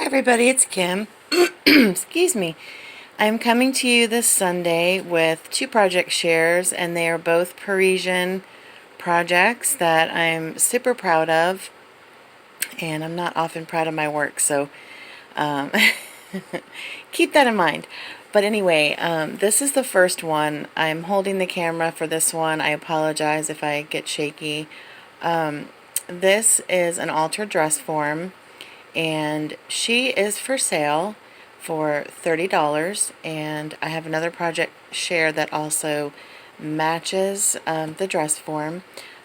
Everybody, it's Kim. Excuse me. I'm coming to you this Sunday with two project shares, and they are both Parisian projects that I'm super proud of, and I'm not often proud of my work, so um, keep that in mind. But anyway, this is the first one. I'm holding the camera for this one. I apologize if I get shaky. This is an altered dress form, and she is for sale for $30, and I have another project share that also matches the dress form,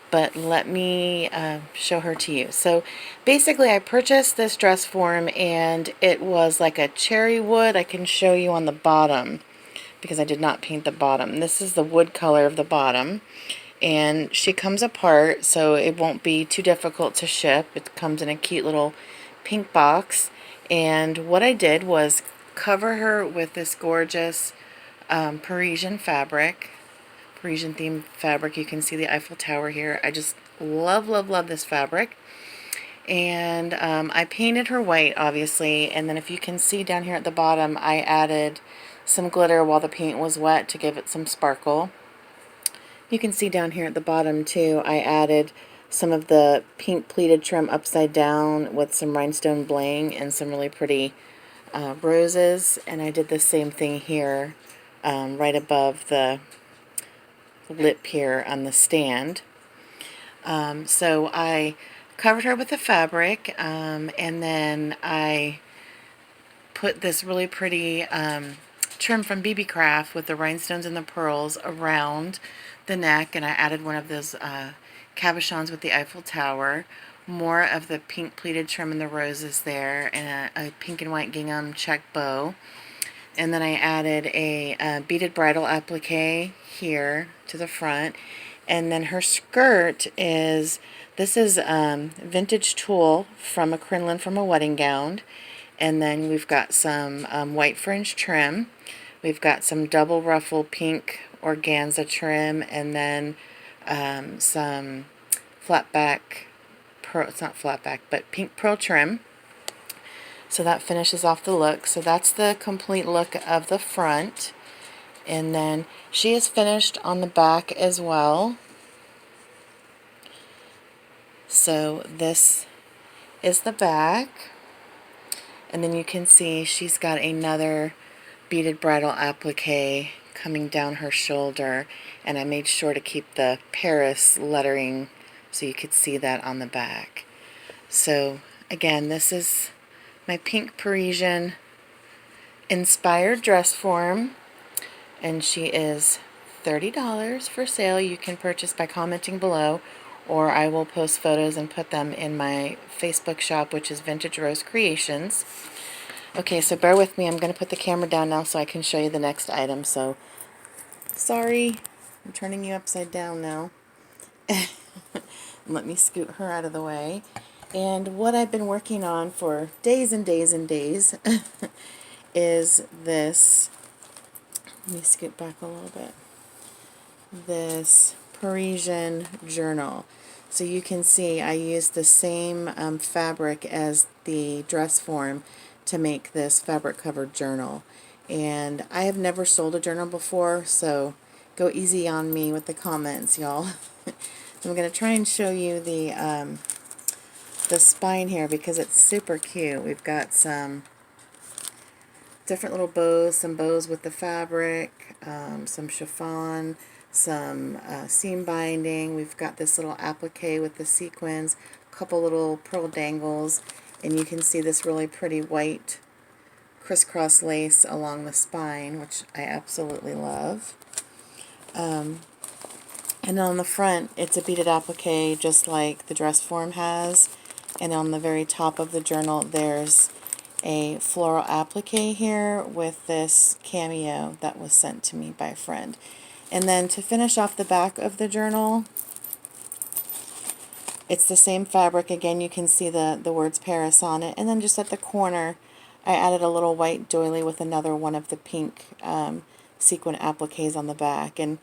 but let me show her to you. So basically I purchased this dress form, and it was like a cherry wood. I can show you on the bottom because I did not paint the bottom. This is the wood color of the bottom, and she comes apart so it won't be too difficult to ship. It comes in a cute little pink box, and what I did was cover her with this gorgeous Parisian fabric, Parisian themed fabric. You can see the Eiffel Tower here. I just love, love, love this fabric. And I painted her white, obviously, and then if you can see down here at the bottom, I added some glitter while the paint was wet to give it some sparkle. You can see down here at the bottom too, I added some of the pink pleated trim upside down with some rhinestone bling and some really pretty roses, and I did the same thing here right above the lip here on the stand. So I covered her with the fabric, and then I put this really pretty trim from BB Craft with the rhinestones and the pearls around the neck, and I added one of those cabochons with the Eiffel Tower, more of the pink pleated trim and the roses there, and a pink and white gingham check bow. And then I added a beaded bridle applique here to the front. And then her skirt is, this is vintage tulle from a crinoline from a wedding gown. And then we've got some white fringe trim. We've got some double ruffle pink organza trim, and then some flat back, it's not flat back, but pink pearl trim. So that finishes off the look. So that's the complete look of the front. And then she is finished on the back as well. So this is the back. And then you can see she's got another beaded bridle applique coming down her shoulder, and I made sure to keep the Paris lettering so you could see that on the back. So again, this is my pink Parisian inspired dress form, and she is $30 for sale. You can purchase by commenting below, or I will post photos and put them in my Facebook shop, which is Vintage Rose Creations. Okay, so bear with me. I'm going to put the camera down now so I can show you the next item. So, sorry, I'm turning you upside down now. Let me scoot her out of the way. And what I've been working on for days and days and days is this, let me scoot back a little bit, this Parisian journal. So you can see I used the same fabric as the dress form to make this fabric covered journal, and I have never sold a journal before, so go easy on me with the comments, y'all. I'm going to try and show you the spine here because it's super cute. We've got some different little bows, some bows with the fabric, some chiffon, some seam binding. We've got this little applique with the sequins, a couple little pearl dangles, and you can see this really pretty white crisscross lace along the spine, which I absolutely love. And on the front, it's a beaded applique just like the dress form has. And on the very top of the journal, there's a floral applique here with this cameo that was sent to me by a friend. And then to finish off the back of the journal, it's the same fabric. Again, you can see the words Paris on it. And then just at the corner, I added a little white doily with another one of the pink sequin appliques on the back. And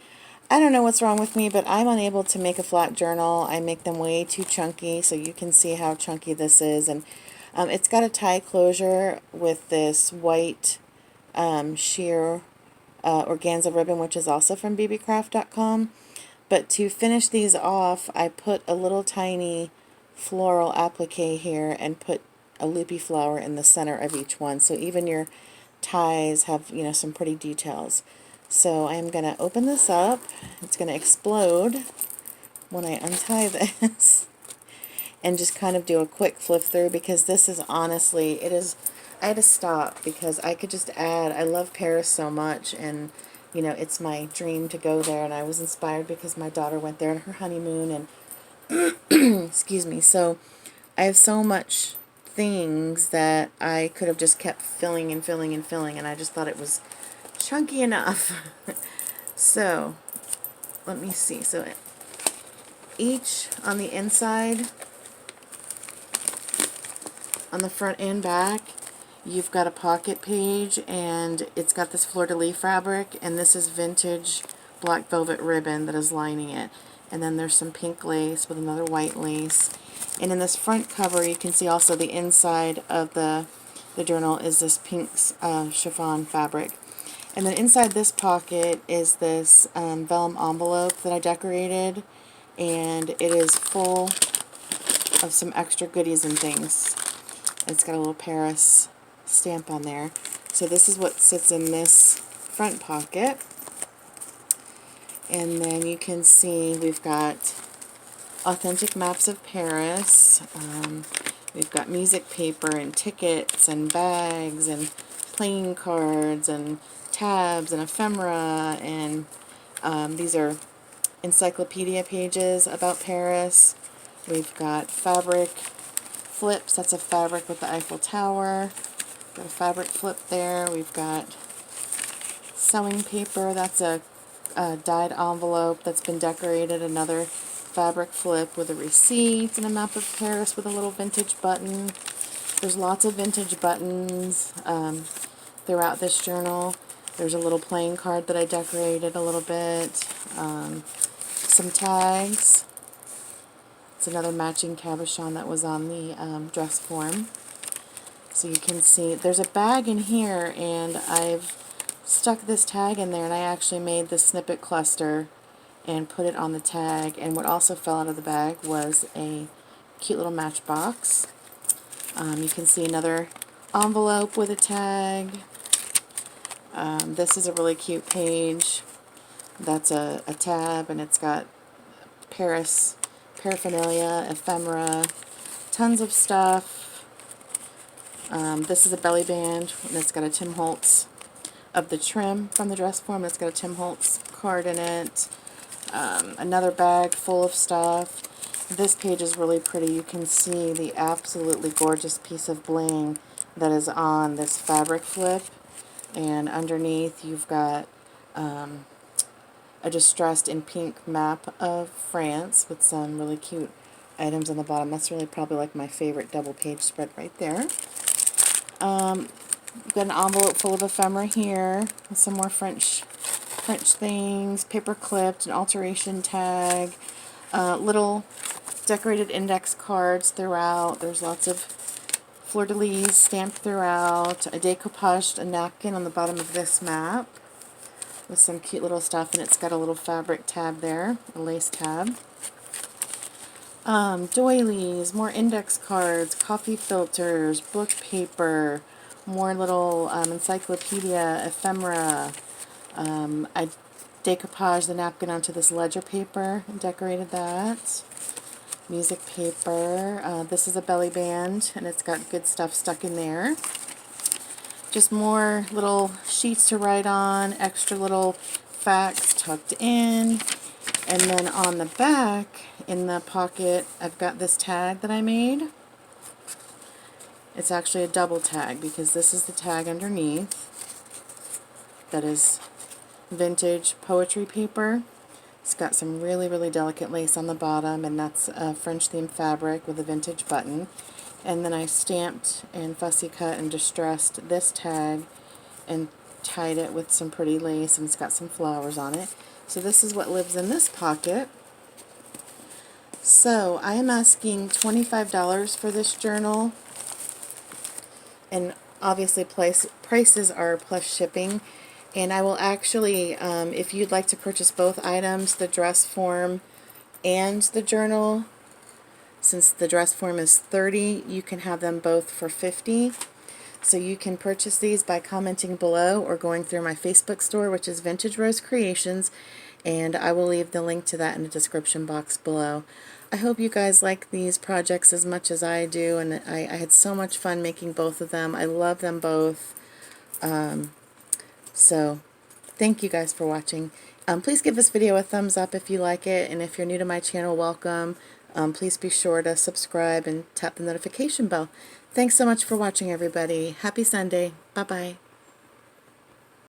I don't know what's wrong with me, but I'm unable to make a flat journal. I make them way too chunky, so you can see how chunky this is. And It's got a tie closure with this white sheer organza ribbon, which is also from bbcraft.com. But to finish these off, I put a little tiny floral applique here and put a loopy flower in the center of each one. So even your ties have, you know, some pretty details. So I'm going to open this up. It's going to explode when I untie this. And just kind of do a quick flip through, because this is honestly, I had to stop because I could just add, I love Paris so much, and you know, it's my dream to go there, and I was inspired because my daughter went there on her honeymoon, and excuse me, so I have so much things that I could have just kept filling and filling and filling, and I just thought it was chunky enough. So let me see, so each on the inside, on the front and back, you've got a pocket page, and it's got this fleur-de-lis fabric, and this is vintage black velvet ribbon that is lining it. And then there's some pink lace with another white lace. And in this front cover, you can see also the inside of the journal is this pink chiffon fabric. And then inside this pocket is this vellum envelope that I decorated, and it is full of some extra goodies and things. It's got a little Paris stamp on there. So this is what sits in this front pocket. And then you can see we've got authentic maps of Paris. We've got music paper and tickets and bags and playing cards and tabs and ephemera, and these are encyclopedia pages about Paris. We've got fabric flips. That's a fabric with the Eiffel Tower. Got a fabric flip there. We've got sewing paper. That's a dyed envelope that's been decorated. Another fabric flip with a receipt and a map of Paris with a little vintage button. There's lots of vintage buttons throughout this journal. There's a little playing card that I decorated a little bit. Some tags. It's another matching cabochon that was on the dress form. So you can see there's a bag in here, and I've stuck this tag in there, and I actually made the snippet cluster and put it on the tag. And what also fell out of the bag was a cute little matchbox. You can see another envelope with a tag. This is a really cute page. That's a tab, and it's got Paris paraphernalia, ephemera, tons of stuff. This is a belly band, and it's got a Tim Holtz of the trim from the dress form. It's got a Tim Holtz card in it. Another bag full of stuff. This page is really pretty. You can see the absolutely gorgeous piece of bling that is on this fabric flip. And underneath you've got a distressed in pink map of France with some really cute items on the bottom. That's really probably like my favorite double page spread right there. We've got an envelope full of ephemera here with some more French things, paper clipped, an alteration tag, little decorated index cards throughout. There's lots of fleur-de-lis stamped throughout. I decoupaged a napkin on the bottom of this map with some cute little stuff, and it's got a little fabric tab there, a lace tab. Doilies, more index cards, coffee filters, book paper, more little encyclopedia, ephemera. I decoupaged the napkin onto this ledger paper and decorated that. Music paper. This is a belly band, and it's got good stuff stuck in there. Just more little sheets to write on, extra little facts tucked in. And then on the back, in the pocket, I've got this tag that I made. It's actually a double tag, because this is the tag underneath that is vintage poetry paper. It's got some really, really delicate lace on the bottom, and that's a French themed fabric with a vintage button. And then I stamped and fussy cut and distressed this tag and tied it with some pretty lace, and it's got some flowers on it. So this is what lives in this pocket. So I am asking $25 for this journal. and obviously prices are plus shipping. And I will actually, if you'd like to purchase both items, the dress form and the journal, since the dress form is $30, you can have them both for $50. So you can purchase these by commenting below or going through my Facebook store, which is Vintage Rose Creations, and I will leave the link to that in the description box below. I hope you guys like these projects as much as I do, and I had so much fun making both of them. I love them both. So thank you guys for watching. Please give this video a thumbs up if you like it, and if you're new to my channel, welcome. Please be sure to subscribe and tap the notification bell. Thanks so much for watching, everybody. Happy Sunday. Bye-bye.